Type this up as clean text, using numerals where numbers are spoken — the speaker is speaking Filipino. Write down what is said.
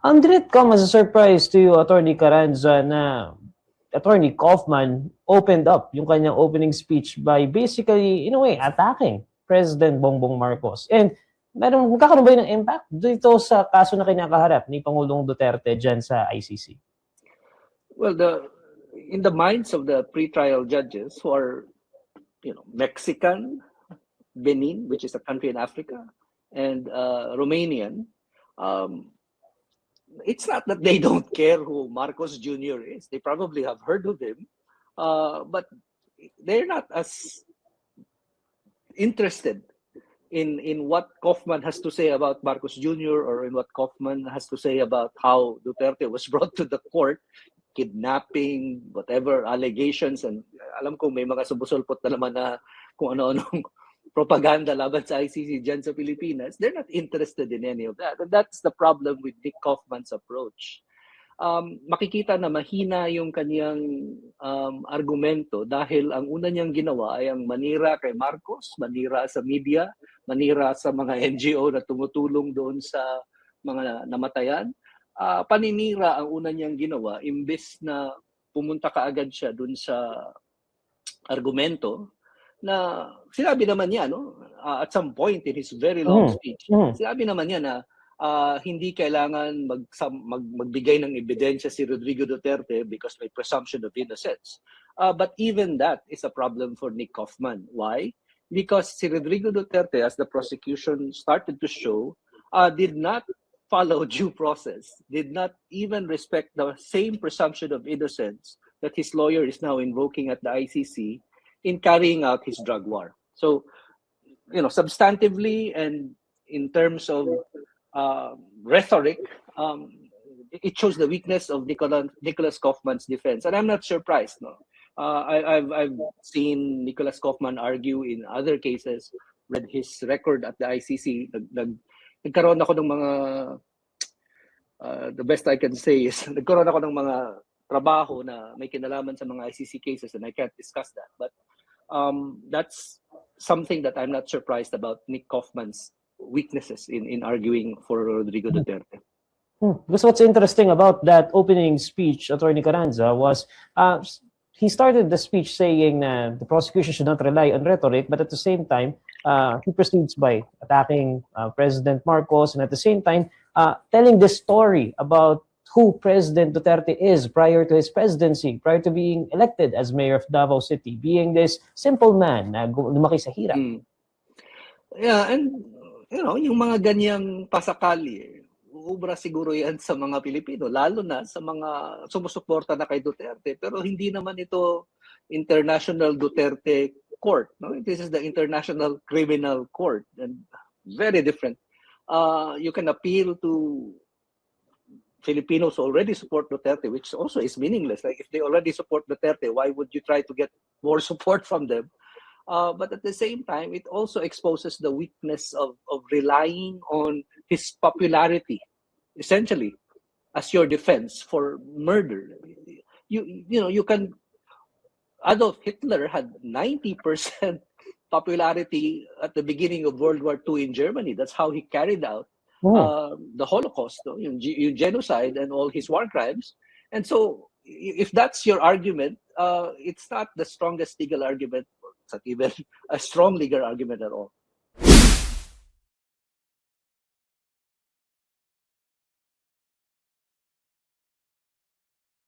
Did it come as a surprise to you, Attorney Carranza, na Attorney Kaufman opened up yung kanyang opening speech by basically, in a way, attacking President Bongbong Marcos? And magkakaroon ba yun ng impact dito sa kaso na kinakaharap ni Pangulong Duterte dyan sa ICC? Well, in the minds of the pre-trial judges who are, Mexican, Benin, which is a country in Africa, and Romanian, it's not that they don't care who Marcos Jr. is. They probably have heard of him, but they're not as interested in what Kaufman has to say about Marcos Jr. or in what Kaufman has to say about how Duterte was brought to the court, kidnapping, whatever allegations, and alam ko may mga sumusulpot na naman na kung ano-anong propaganda laban sa ICC dyan sa Pilipinas. They're not interested in any of that. And that's the problem with Nick Kaufman's approach. Makikita na mahina yung kanyang argumento dahil ang una niyang ginawa ay ang manira kay Marcos, manira sa media, manira sa mga NGO na tumutulong doon sa mga namatayan. Paninira ang una niyang ginawa, imbes na pumunta kaagad siya doon sa argumento na sinabi naman niya, at some point in his very long speech, sinabi naman niya na hindi kailangan magbigay ng ebidensya si Rodrigo Duterte because may presumption of innocence. But even that is a problem for Nick Kaufman. Why? Because si Rodrigo Duterte, as the prosecution started to show, did not follow due process, did not even respect the same presumption of innocence that his lawyer is now invoking at the ICC in carrying out his drug war. So, substantively and in terms of rhetoric, it shows the weakness of Nicholas Kaufman's defense. And I'm not surprised. I've seen Nicholas Kaufman argue in other cases, read his record at the ICC. Nagkaroon ako ng mga, the best I can say is, nagkaroon ako ng mga trabaho na may kinalaman sa mga ICC cases, and I can't discuss that. But that's something that I'm not surprised about Nick Kaufman's weaknesses in arguing for Rodrigo Duterte. Because what's interesting about that opening speech, Attorney Carranza, was he started the speech saying the prosecution should not rely on rhetoric, but at the same time, he proceeds by attacking President Marcos, and at the same time, telling the story about who President Duterte is prior to his presidency, prior to being elected as mayor of Davao City, being this simple man na lumaki sa hirap. Yeah, and yung mga ganyang pasakali, uubra siguro yan sa mga Pilipino, lalo na sa mga sumusuporta na kay Duterte. Pero hindi naman ito International Duterte Court. This is the International Criminal Court, and very different. You can appeal to Filipinos who already support Duterte, which also is meaningless. Like, if they already support Duterte, why would you try to get more support from them? But at the same time, it also exposes the weakness of relying on his popularity, essentially, as your defense for murder. You can. Adolf Hitler had 90% popularity at the beginning of World War II in Germany. That's how he carried out the Holocaust, yung genocide and all his war crimes. And so, if that's your argument, it's not the strongest legal argument. It's not even a strong legal argument at all.